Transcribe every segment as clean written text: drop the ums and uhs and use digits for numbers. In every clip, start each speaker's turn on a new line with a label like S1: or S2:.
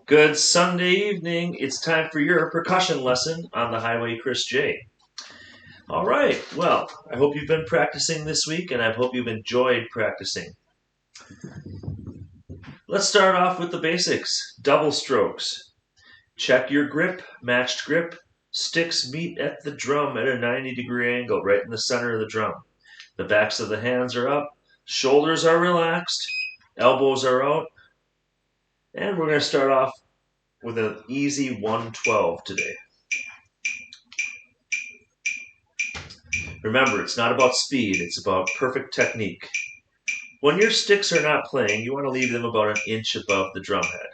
S1: Good Sunday evening. It's time for your percussion lesson on the Highway Chris J. All right. Well, I hope you've been practicing this week and I hope you've enjoyed practicing. Let's start off with the basics. Double strokes. Check your grip, matched grip. Sticks meet at the drum at a 90-degree angle, right in the center of the drum. The backs of the hands are up, shoulders are relaxed, elbows are out. And we're going to start off with an easy 112 today. Remember, it's not about speed, it's about perfect technique. When your sticks are not playing, you want to leave them about an inch above the drum head.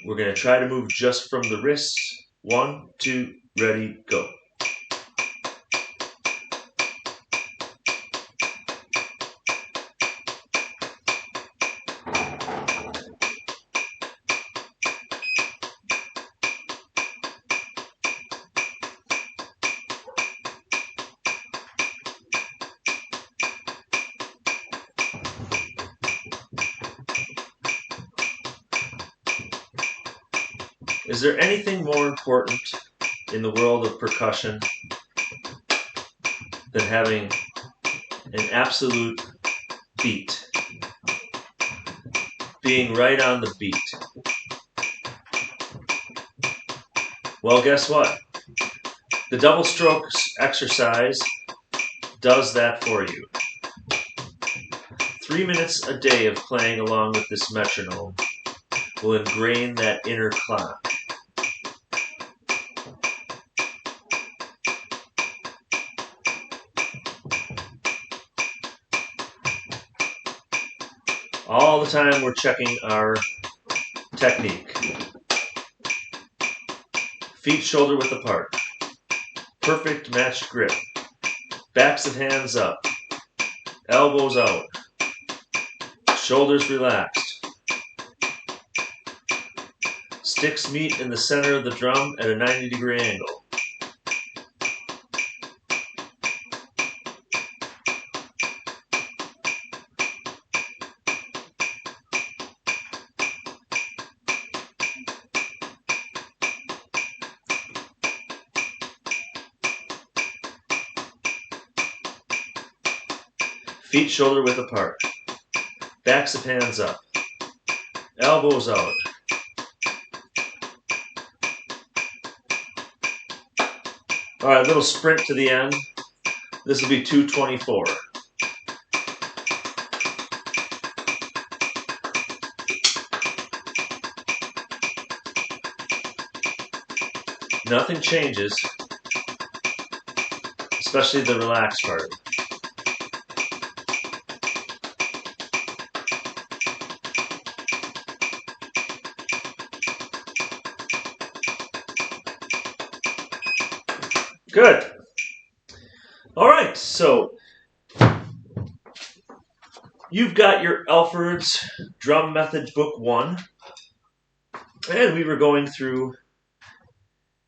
S1: We're going to try to move just from the wrists. 1, 2, ready, go. Is there anything more important in the world of percussion than having an absolute beat? Being right on the beat. Well, guess what? The double strokes exercise does that for you. 3 minutes a day of playing along with this metronome will ingrain that inner clock. All the time we're checking our technique. Feet shoulder width apart. Perfect matched grip. Backs of hands up. Elbows out. Shoulders relaxed. Sticks meet in the center of the drum at a 90-degree angle. Feet shoulder width apart. Backs of hands up. Elbows out. All right, little sprint to the end. This will be 224. Nothing changes, especially the relaxed part. Good. All right, so you've got your Alfred's Drum Method Book 1, and we were going through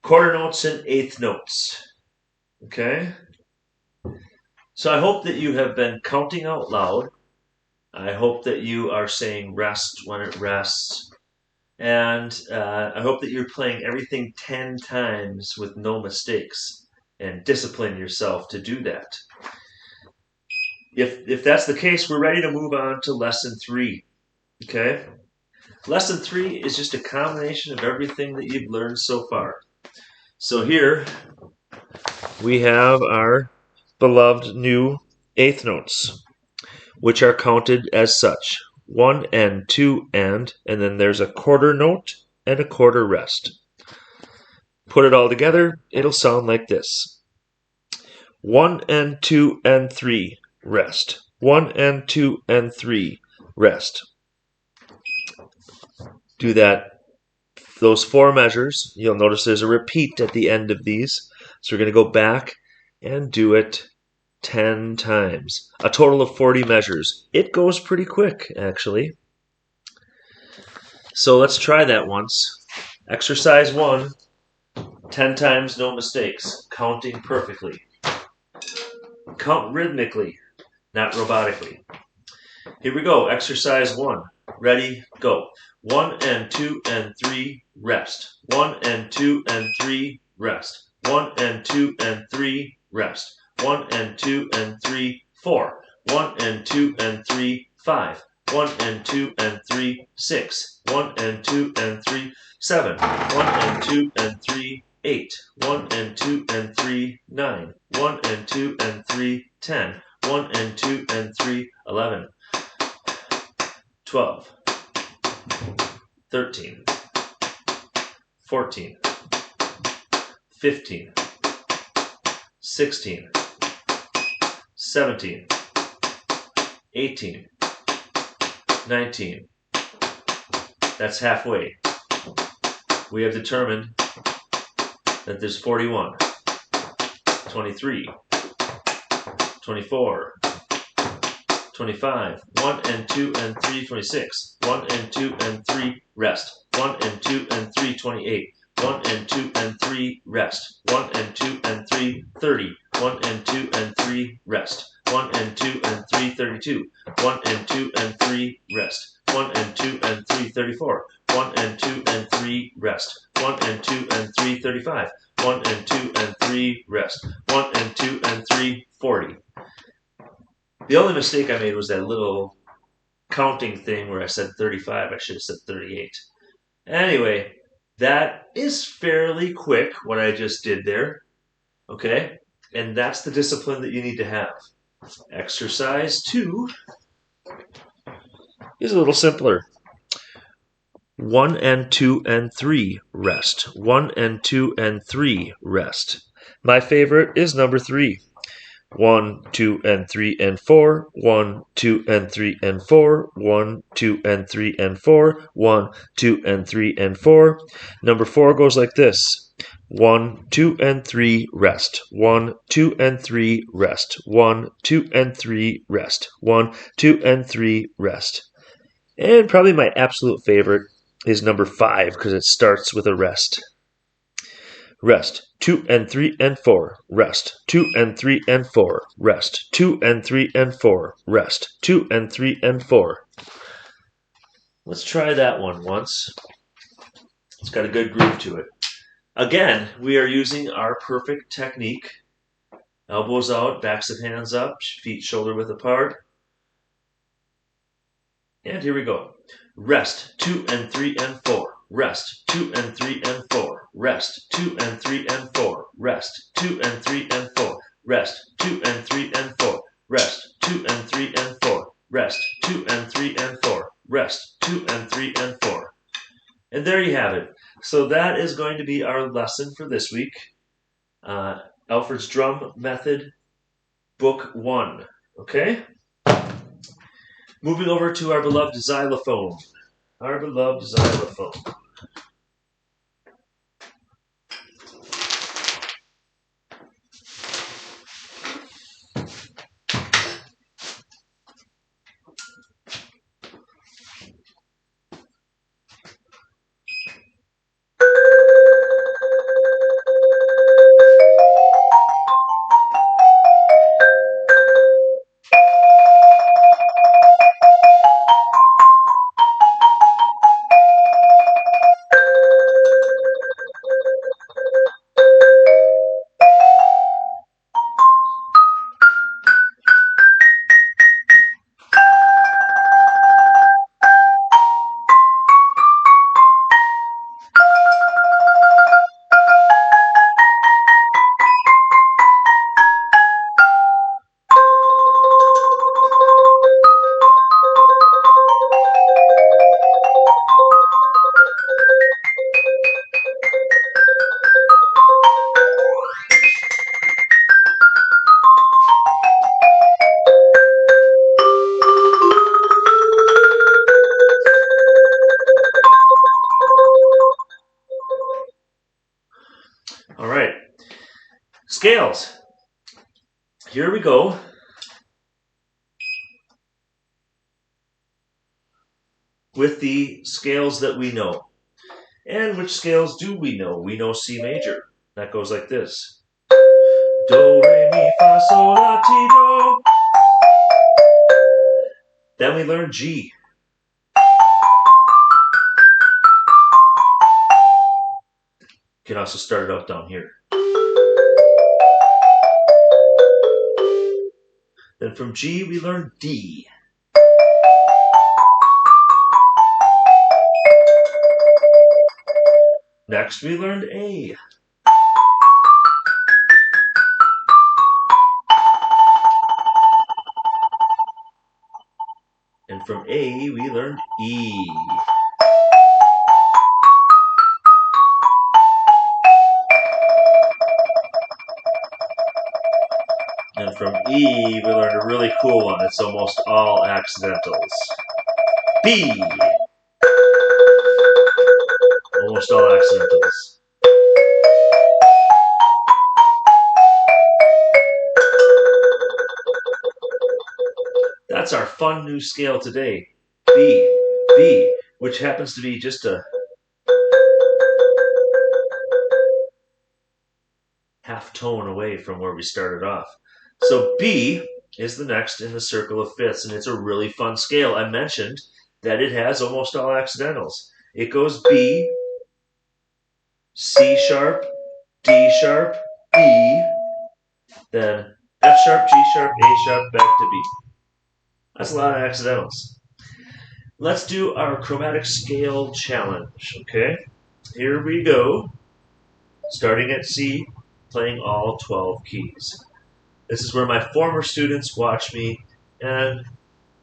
S1: quarter notes and eighth notes. Okay? So I hope that you have been counting out loud. I hope that you are saying rest when it rests. And I hope that you're playing everything 10 times with no mistakes. And discipline yourself to do that. If that's the case, we're ready to move on to lesson 3. Okay? Lesson 3 is just a combination of everything that you've learned so far. So here we have our beloved new eighth notes, which are counted as such. 1 and 2 and then there's a quarter note and a quarter rest. Put it all together, it'll sound like this. 1 and 2 and 3, rest. 1 and 2 and 3, rest. Do that, those 4 measures. You'll notice there's a repeat at the end of these. So we're going to go back and do it 10 times. A total of 40 measures. It goes pretty quick, actually. So let's try that once. Exercise 1. 10 times, no mistakes. Counting perfectly. Count rhythmically, not robotically. Here we go. Exercise 1. Ready, go. 1 and 2 and 3, rest. 1 and 2 and 3, rest. 1 and 2 and 3, rest. 1 and 2 and 3, 4. 1 and 2 and 3, 5. 1 and 2 and 3, 6. 1 and 2 and 3, 7. 1 and 2 and 3, 8. 1 and 2 and 3, 9. 1 and 2 and 3, 10. 1 and 2 and 3, 11. 12, 13, 14, 15, 16, 17, 18, 19. That's halfway. We have determined that there's 41, 23, 24, 25, 1 and 2 and 3, 26, 1 and 2 and 3, rest, 1 and 2 and 3, 28, 1 and 2 and 3, rest, 1 and 2 and 3, 30, 1 and 2 and 3, rest, 1 and 2 and 3, 32, 1 and 2 and 3, rest, 1 and 2 and 3, 34, 1 and 2 and 3, rest, 1 and 2 and 3, 35, 1 and 2 and 3, rest, 1 and 2 and 3, 40. The only mistake I made was that little counting thing where I said 35. I should have said 38. Anyway, that is fairly quick, what I just did there. Okay? And that's the discipline that you need to have. Exercise 2 is a little simpler. 1 and 2 and 3, rest. 1 and 2 and 3, rest. My favorite is number 3. 1, 2, and 3, and 4, 1, 2, and 3, and 4, 1, 2, and 3, and 4, 1, 2, and 3, and 4. Number 4 goes like this. 1, 2, and 3, rest. 1, 2, and 3, rest. 1, 2, and 3, rest. 1, 2, and 3, rest. And probably my absolute favorite is number 5 because it starts with a rest. Rest. 2 and 3 and 4, rest. 2 and 3 and 4, rest. 2 and 3 and 4, rest. 2 and 3 and 4. Let's try that one once. It's got a good groove to it. Again, we are using our perfect technique. Elbows out, backs of hands up, feet shoulder width apart. And here we go. Rest. 2 and 3 and 4. Rest, 2 and 3 and 4, rest, 2 and 3 and 4, rest, 2 and 3 and 4, rest, 2 and 3 and 4, rest, 2 and 3 and 4, rest, 2 and 3 and 4, rest, 2 and 3 and 4. And there you have it. So that is going to be our lesson for this week. Alfred's Drum Method, Book 1. Okay? Moving over to our beloved xylophone. Our beloved xylophone. All right. Scales. Here we go. With the scales that we know. And which scales do we know? We know C major. That goes like this. Do, re, mi, fa, sol, la, ti, do. Then we learn G. can also start it out down here. Then from G, we learn D. Next, we learned A. And from A, we learned E. And from E, we learned a really cool one. It's almost all accidentals. B. Almost all accidentals. That's our fun new scale today. B, which happens to be just a half tone away from where we started off. So B is the next in the circle of fifths, and it's a really fun scale. I mentioned that it has almost all accidentals. It goes B, C sharp, D sharp, E, then F sharp, G sharp, A sharp, back to B. That's a lot of accidentals. Let's do our chromatic scale challenge, okay? Here we go. Starting at C, playing all 12 keys. This is where my former students watch me and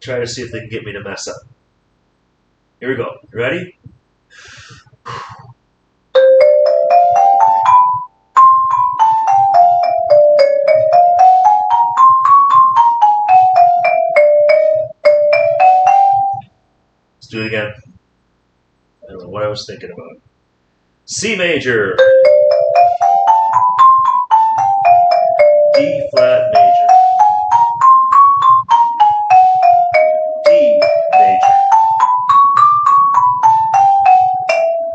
S1: try to see if they can get me to mess up. Here we go. Ready? Let's do it again. I don't know what I was thinking about. C major, D flat major, D major,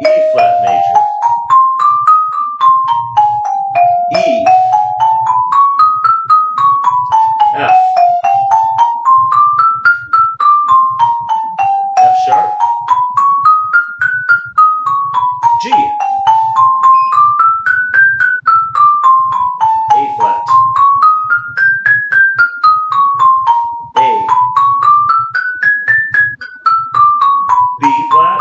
S1: E flat major, E, F, F sharp, G, A flat, A, B flat.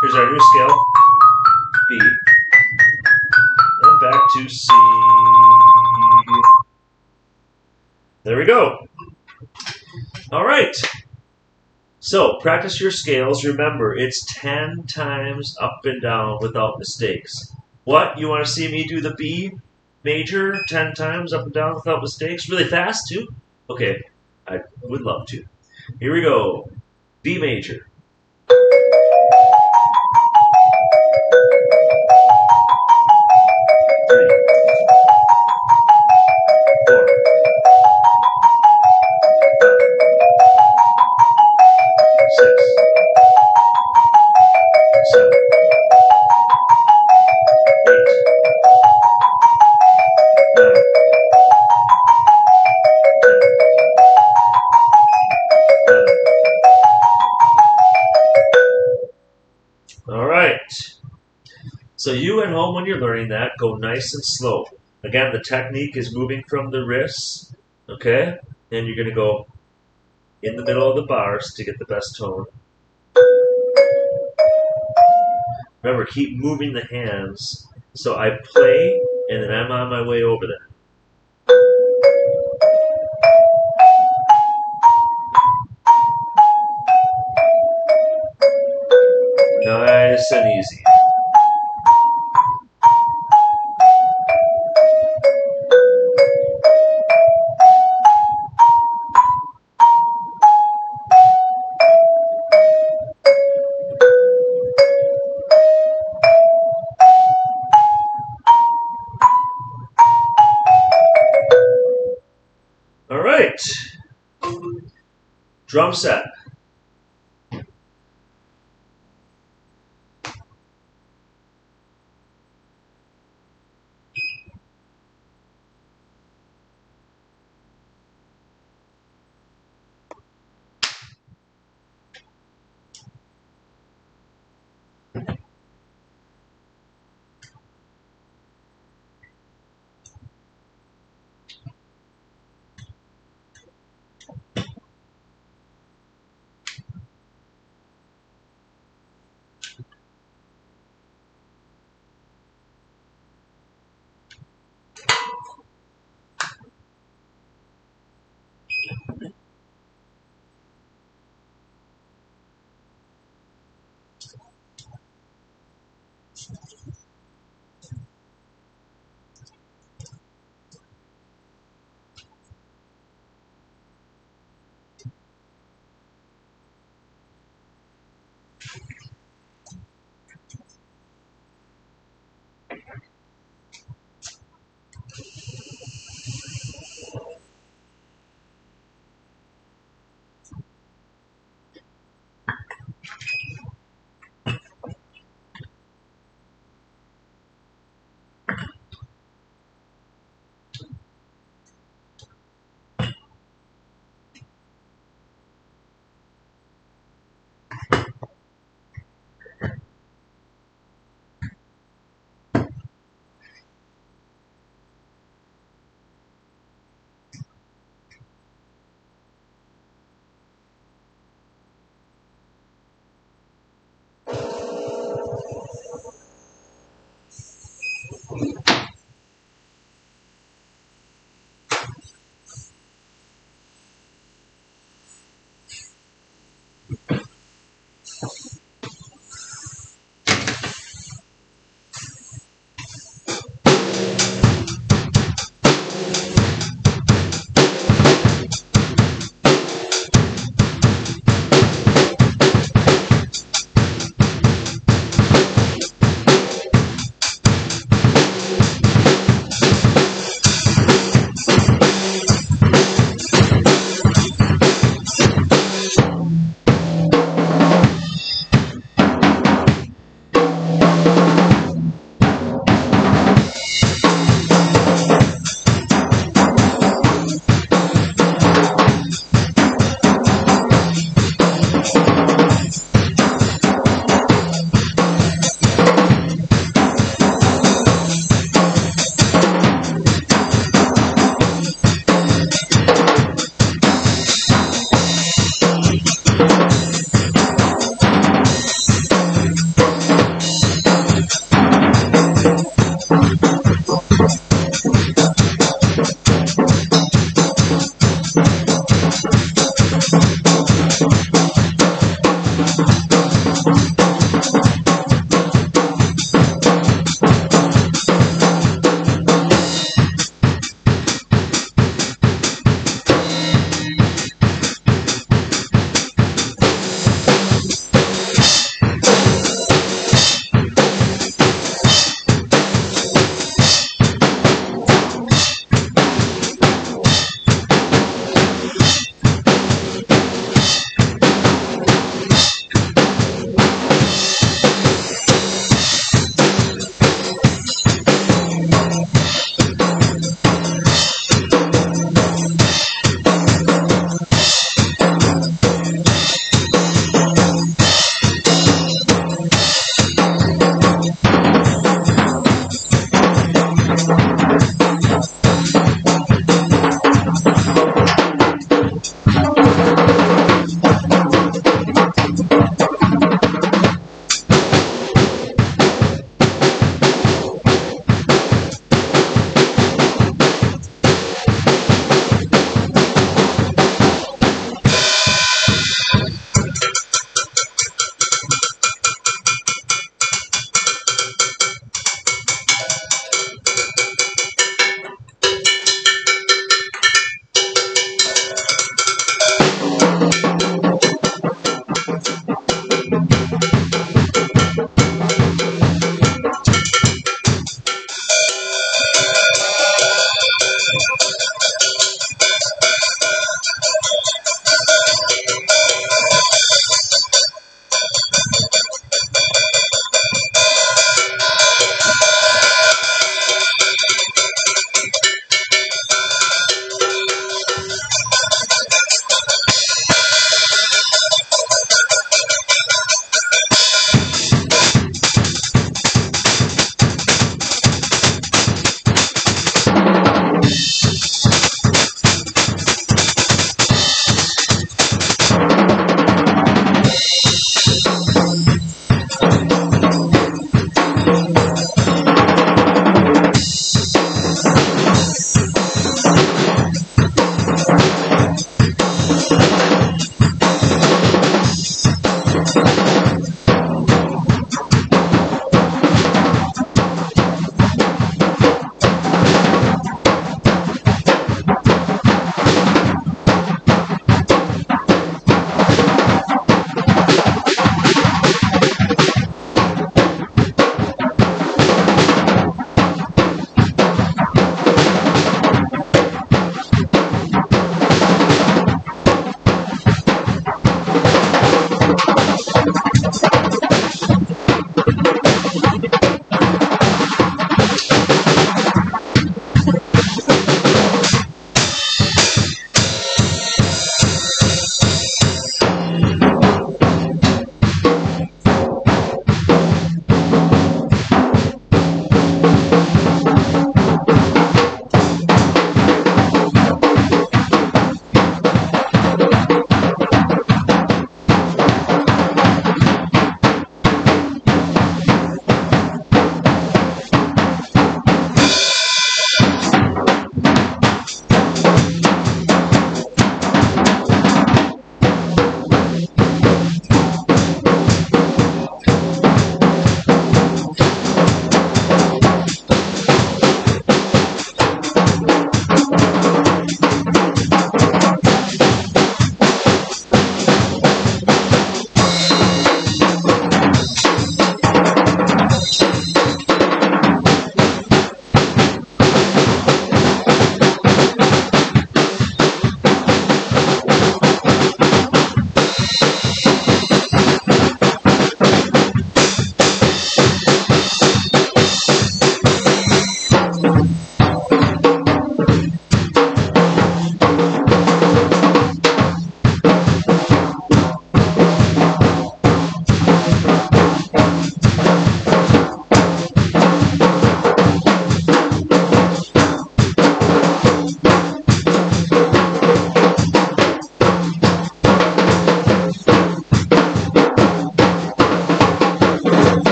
S1: Here's our new scale, B, and back to C. There we go. All right. So practice your scales. Remember, it's 10 times up and down without mistakes. What? You want to see me do the B major 10 times up and down without mistakes? Really fast, too? Okay, I would love to. Here we go. B major. All right. So you at home, when you're learning that, go nice and slow. Again, the technique is moving from the wrists, okay? And you're going to go in the middle of the bars to get the best tone. Remember, keep moving the hands. So I play, and then I'm on my way over there. Nice and easy. All right. Drum set.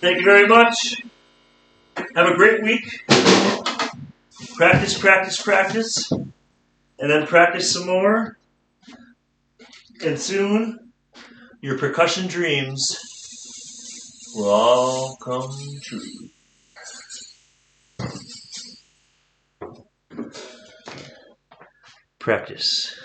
S1: Thank you very much. Have a great week. Practice, practice, practice. And then practice some more. And soon, your percussion dreams will all come true. Practice.